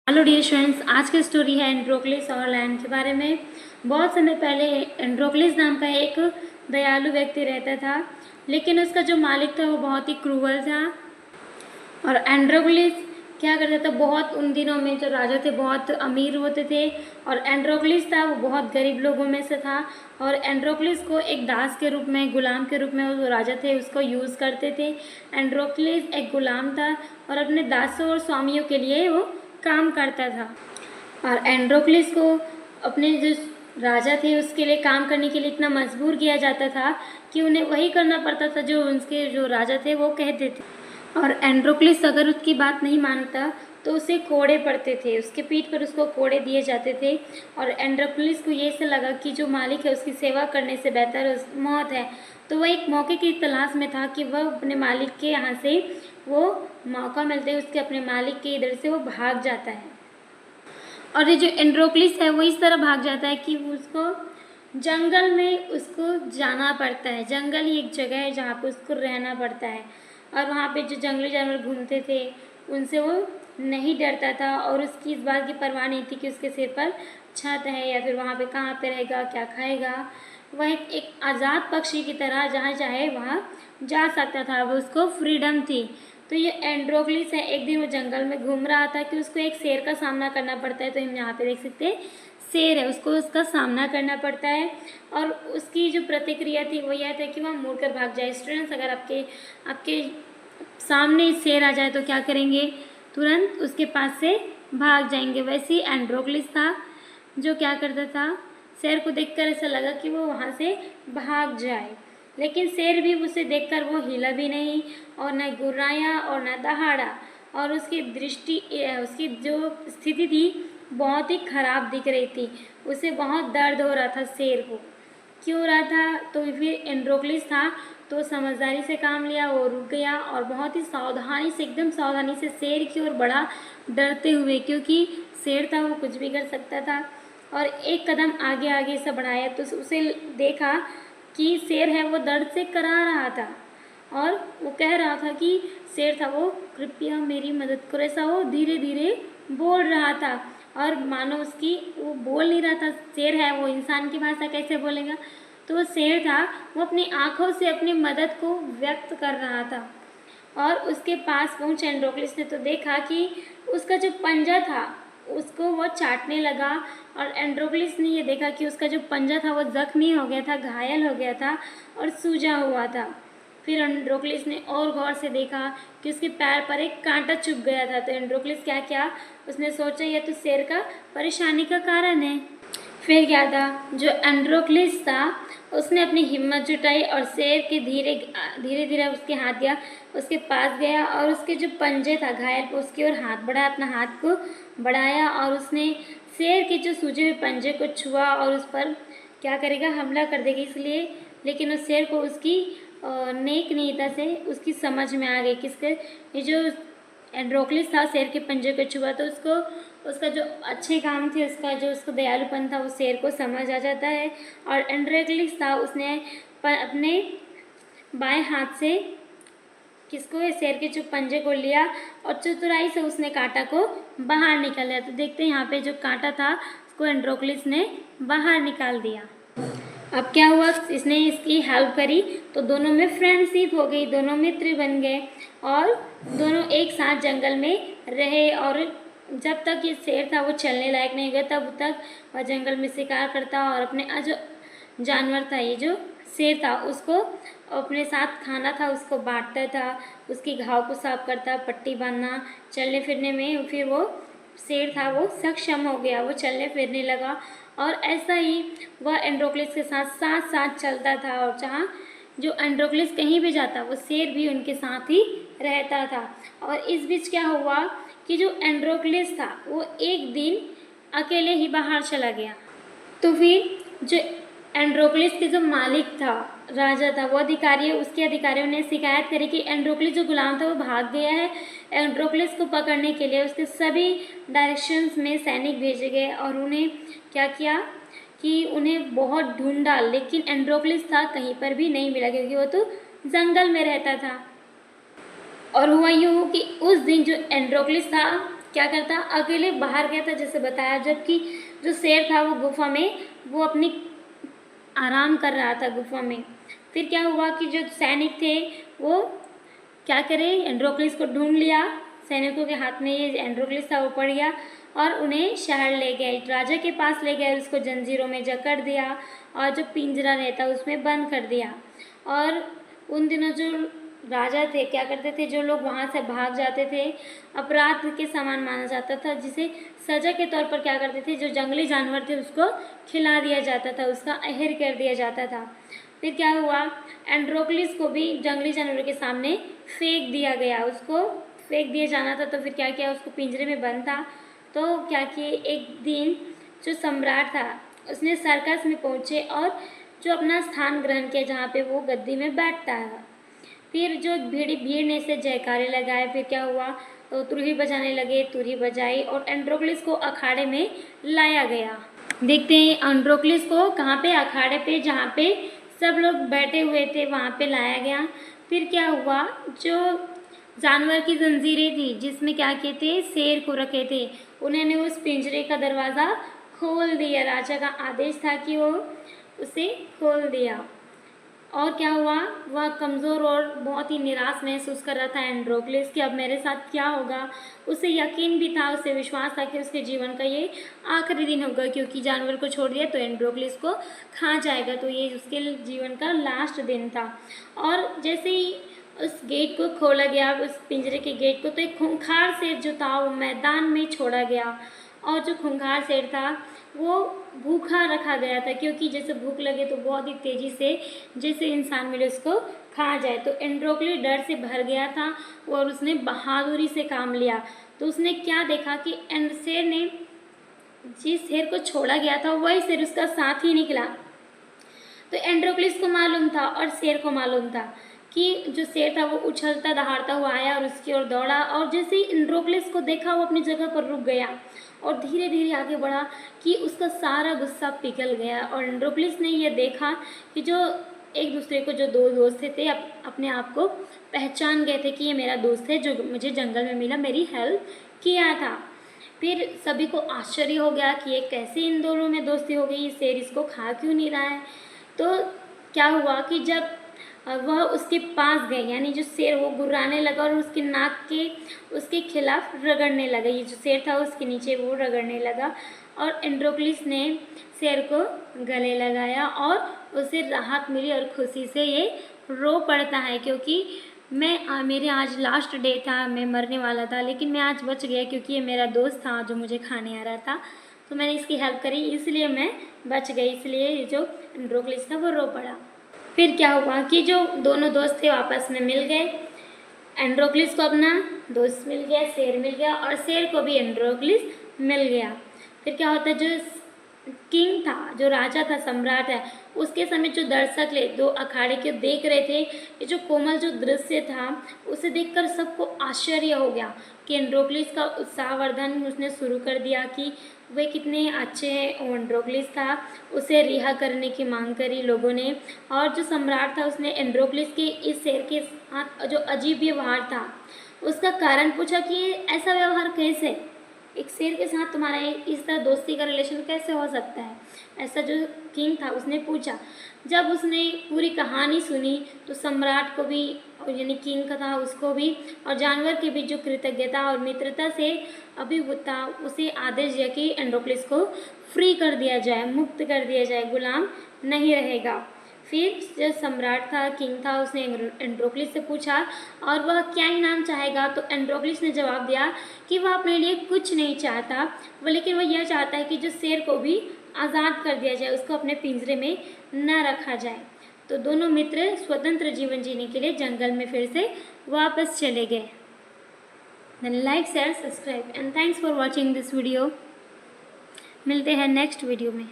Hello dear students, आज की story है एंड्रोक्लिस और लायन के बारे में। बहुत समय पहले एंड्रोक्लिस नाम का एक दयालु व्यक्ति रहता था, लेकिन उसका जो मालिक था वो बहुत ही क्रूअल था। और एंड्रोक्लिस क्या करता था, बहुत उन दिनों में जो राजा थे बहुत अमीर होते थे और एंड्रोक्लिस था वो बहुत गरीब लोगों में से था। और एंड्रोक्लिस को एक दास के रूप में, गुलाम के रूप में वो राजा थे उसको यूज़ करते थे। एंड्रोक्लिस एक गुलाम था और अपने दासों और स्वामियों के लिए वो काम करता था। और एंड्रोक्लिस को अपने जो राजा थे उसके लिए काम करने के लिए इतना मजबूर किया जाता था कि उन्हें वही करना पड़ता था जो उनके जो राजा थे वो कहते थे। और एंड्रोक्लिस अगर उसकी बात नहीं मानता तो उसे कोड़े पड़ते थे, उसके पीठ पर उसको कोड़े दिए जाते थे। और एंड्रोक्लिस को ये से लगा कि जो मालिक है उसकी सेवा करने से बेहतर मौत है, तो वह एक मौके की तलाश में था कि वह अपने मालिक के यहाँ से वो मौका मिलते ही उसके अपने मालिक के इधर से वो भाग जाता है। और ये जो एंड्रोक्लिस है वो इस तरह भाग जाता है कि उसको जंगल में उसको जाना पड़ता है। जंगल ही एक जगह है जहाँ पे उसको रहना पड़ता है। और वहाँ पे जो जंगली जानवर घूमते थे उनसे वो नहीं डरता था और उसकी इस बात की परवाह नहीं थी कि उसके सिर पर छत है या फिर वहाँ पे कहाँ पे रहेगा, क्या खाएगा। वह एक आज़ाद पक्षी की तरह जहाँ चाहे वहाँ जा सकता था, वो उसको फ्रीडम थी। तो ये एंड्रोक्लिस है, एक दिन वो जंगल में घूम रहा था कि उसको एक शेर का सामना करना पड़ता है। तो हम यहाँ पे देख सकते हैं शेर है, उसको उसका सामना करना पड़ता है। और उसकी जो प्रतिक्रिया थी वो यह था कि वह मुड़कर भाग जाए। स्टूडेंट्स, अगर आपके सामने शेर आ जाए तो क्या करेंगे, तुरंत उसके पास से भाग जाएंगे। वैसे ही एंड्रोक्लिस था जो क्या करता था, शेर को देखकर ऐसा लगा कि वो वहाँ से भाग जाए, लेकिन शेर भी उसे देखकर वो हिला भी नहीं और न गुर्राया और न दहाड़ा। और उसकी उसकी जो स्थिति थी बहुत ही खराब दिख रही थी, उसे बहुत दर्द हो रहा था शेर को। क्यों हो रहा था, तो फिर एंड्रोक्लिस था तो समझदारी से काम लिया, वो रुक गया और बहुत ही सावधानी से, एकदम सावधानी से शेर की ओर बढ़ा, डरते हुए, क्योंकि शेर था वो कुछ भी कर सकता था। और एक कदम आगे आगे से बढ़ाया तो उसे देखा कि शेर है वो दर्द से करा रहा था और वो कह रहा था कि शेर था वो कृपया मेरी मदद करो, ऐसा वो धीरे धीरे बोल रहा था। और मानो उसकी वो बोल नहीं रहा था, शेर है वो इंसान की भाषा कैसे बोलेगा, तो वो शेर था वो अपनी आँखों से अपनी मदद को व्यक्त कर रहा था। और उसके पास पहुंचे एंड्रोक्लिस ने तो देखा कि उसका जो पंजा था उसको वो चाटने लगा। और एंड्रोक्लिस ने ये देखा कि उसका जो पंजा था वो जख्मी हो गया था, घायल हो गया था और सूजा हुआ था। फिर एंड्रोक्लिस ने और गौर से देखा कि उसके पैर पर एक कांटा चुभ गया था। तो एंड्रोक्लिस क्या किया, उसने सोचा यह तो शेर का परेशानी का कारण है। फिर क्या था, जो एंड्रोक्लिस था उसने अपनी हिम्मत जुटाई और शेर के धीरे धीरे उसके हाथ दिया, उसके पास गया और उसके जो पंजे था घायल को उसकी ओर हाथ बढ़ाया, अपना हाथ को बढ़ाया और उसने शेर के जो सूजे हुए पंजे को छुआ और उस पर क्या करेगा, हमला कर देगा इसलिए। लेकिन उस शेर को उसकी नेक नीयता से उसकी समझ में आ गई किसके, ये जो एंड्रोक्लिस था शेर के पंजे को छुआ तो उसको उसका जो अच्छे काम थे, उसका जो उसको दयालुपन था वो शेर को समझ आ जाता है। और एंड्रोक्लिस था उसने अपने बाएं हाथ से किसको, शेर के जो पंजे को लिया और चतुराई से उसने कांटा को बाहर निकाला। तो देखते हैं यहाँ पे जो कांटा था उसको एंड्रोक्लिस ने बाहर निकाल दिया। अब क्या हुआ, इसने इसकी हेल्प करी तो दोनों में फ्रेंडशिप हो गई, दोनों मित्र बन गए और दोनों एक साथ जंगल में रहे। और जब तक ये शेर था वो चलने लायक नहीं हुआ तब तक वह जंगल में शिकार करता और अपने जो जानवर था, ये जो शेर था, उसको अपने साथ खाना था उसको बांटता था, उसकी घाव को साफ करता, पट्टी बांधना, चलने फिरने में फिर वो शेर था वो सक्षम हो गया, वो चलने फिरने लगा। और ऐसा ही वह एंड्रोक्लिस के साथ साथ साथ चलता था और जहाँ जो एंड्रोक्लिस कहीं भी जाता वो शेर भी उनके साथ ही रहता था। और इस बीच क्या हुआ कि जो एंड्रोक्लिस था वो एक दिन अकेले ही बाहर चला गया। तो फिर जो एंड्रोक्लिस के जो मालिक था, राजा था, वो उसके अधिकारियों ने शिकायत करी कि एंड्रोक्लिस जो गुलाम था वो भाग गया है। एंड्रोक्लिस को पकड़ने के लिए उसके सभी डायरेक्शंस में सैनिक भेजे गए और उन्हें क्या किया कि उन्हें बहुत ढूंढा, लेकिन एंड्रोक्लिस था कहीं पर भी नहीं मिला क्योंकि वो तो जंगल में रहता था। और हुआ यूँ कि उस दिन जो एंड्रोक्लिस था क्या करता, अकेले बाहर गया था जैसे बताया, जबकि जो शेर था वो गुफा में वो अपनी आराम कर रहा था गुफा में। फिर क्या हुआ कि जो सैनिक थे वो क्या करे, एंड्रोक्लिस को ढूंढ लिया। सैनिकों के हाथ में ये एंड्रोक्लिस था वो पड़ गया और उन्हें शहर ले गए, राजा के पास ले गए, उसको जंजीरों में जकड़ दिया और जो पिंजरा रहता उसमें बंद कर दिया। और उन दिनों जो राजा थे क्या करते थे, जो लोग वहाँ से भाग जाते थे अपराध के समान माना जाता था, जिसे सज़ा के तौर पर क्या करते थे, जो जंगली जानवर थे उसको खिला दिया जाता था, उसका अहेर कर दिया जाता था। फिर क्या हुआ, एंड्रोक्लिस को भी जंगली जानवरों के सामने फेंक दिया गया, उसको फेंक दिया जाना था। तो फिर क्या किया, उसको पिंजरे में बंद था तो क्या किए, एक दिन जो सम्राट था उसने सर्कस में पहुँचे और जो अपना स्थान ग्रहण किया जहाँ पे वो गद्दी में बैठता है। फिर जो भीड़ ने से जयकारे लगाए। फिर क्या हुआ, तो तुरही बजाने लगे, तुरही बजाई और एंड्रोक्लिस को अखाड़े में लाया गया। देखते हैं एंड्रोक्लिस को कहाँ पे, अखाड़े पे जहाँ पे सब लोग बैठे हुए थे वहाँ पे लाया गया। फिर क्या हुआ, जो जानवर की जंजीरें थी जिसमें क्या किए थे, शेर को रखे थे, उन्होंने उस पिंजरे का दरवाज़ा खोल दिया। राजा का आदेश था कि वो उसे खोल दिया। और क्या हुआ, वह कमज़ोर और बहुत ही निराश महसूस कर रहा था एंड्रोक्लिस कि अब मेरे साथ क्या होगा। उसे यकीन भी था, उसे विश्वास था कि उसके जीवन का ये आखिरी दिन होगा, क्योंकि जानवर को छोड़ दिया तो एंड्रोक्लिस को खा जाएगा, तो ये उसके जीवन का लास्ट दिन था। और जैसे ही उस गेट को खोला गया, उस पिंजरे के गेट को, तो एक खूंखार शेर जो था वो मैदान में छोड़ा गया। और जो खूंखार शेर था वो भूखा रखा गया था, क्योंकि जैसे भूख लगे तो बहुत ही तेज़ी से जैसे इंसान मिले उसको खा जाए। तो एंड्रोक्लिस डर से भर गया था और उसने बहादुरी से काम लिया। तो उसने क्या देखा कि शेर ने जिस शेर को छोड़ा गया था वही शेर उसका साथ ही निकला। तो एंड्रोक्लिस को मालूम था और शेर को मालूम था कि जो शेर था वो उछलता दहाड़ता हुआ आया और उसकी ओर दौड़ा, और जैसे ही एंड्रोक्लिस को देखा वो अपनी जगह पर रुक गया और धीरे धीरे आगे बढ़ा कि उसका सारा गुस्सा पिघल गया। और एंड्रोक्लिस ने यह देखा कि जो एक दूसरे को जो दो दोस्त थे अपने आप को पहचान गए थे कि ये मेरा दोस्त है जो मुझे जंगल में मिला, मेरी हेल्प किया था। फिर सभी को आश्चर्य हो गया कि ये कैसे इन दोनों में दोस्ती हो गई, शेर इसको खा क्यों नहीं रहा है। तो क्या हुआ कि जब वह उसके पास गए, यानी जो शेर वो गुर्राने लगा और उसके नाक के उसके खिलाफ रगड़ने लगा, ये जो शेर था उसके नीचे वो रगड़ने लगा। और एंड्रोक्लिस ने शेर को गले लगाया और उसे राहत मिली और खुशी से ये रो पड़ता है, क्योंकि मेरे आज लास्ट डे था, मैं मरने वाला था, लेकिन मैं आज बच गया क्योंकि ये मेरा दोस्त था जो मुझे खाने आ रहा था, तो मैंने इसकी हेल्प करी इसलिए मैं बच गई। इसलिए जो एंड्रोक्लिस था वो रो पड़ा। फिर क्या हुआ कि जो दोनों दोस्त थे आपस में मिल गए, एंड्रोक्लिस को अपना दोस्त मिल गया, शेर मिल गया और शेर को भी एंड्रोक्लिस मिल गया। फिर क्या होता है, जो किंग था, जो राजा था, सम्राट है, उसके समय जो दर्शक ले दो अखाड़े के देख रहे थे, ये जो कोमल जो दृश्य था उसे देखकर सबको आश्चर्य हो गया कि एंड्रोक्लिस का उत्साहवर्धन उसने शुरू कर दिया कि वे कितने अच्छे हैं। एंड्रोक्लिस था, उसे रिहा करने की मांग करी लोगों ने। और जो सम्राट था उसने एंड्रोक्लिस के इस शेर के साथ जो अजीब व्यवहार था उसका कारण पूछा कि ऐसा व्यवहार कैसे, एक शेर के साथ तुम्हारा इस तरह दोस्ती का रिलेशन कैसे हो सकता है, ऐसा जो किंग था उसने पूछा। जब उसने पूरी कहानी सुनी तो सम्राट को भी, यानी किंग का था उसको भी, और जानवर के बीच जो कृतज्ञता और मित्रता से अभिभूत था उसे आदेश दिया कि एंड्रोक्लिस को फ्री कर दिया जाए, मुक्त कर दिया जाए, गुलाम नहीं रहेगा। फिर जो सम्राट था, किंग था, उसने एंड्रोक्लिस से पूछा और वह क्या इनाम चाहेगा। तो एंड्रोक्लिस ने जवाब दिया कि वह अपने लिए कुछ नहीं चाहता, वो लेकिन वह यह चाहता है कि जो शेर को भी आज़ाद कर दिया जाए, उसको अपने पिंजरे में न रखा जाए। तो दोनों मित्र स्वतंत्र जीवन जीने के लिए जंगल में फिर से वापस चले गए। Like, share, subscribe and thanks for watching this video. मिलते हैं नेक्स्ट वीडियो में।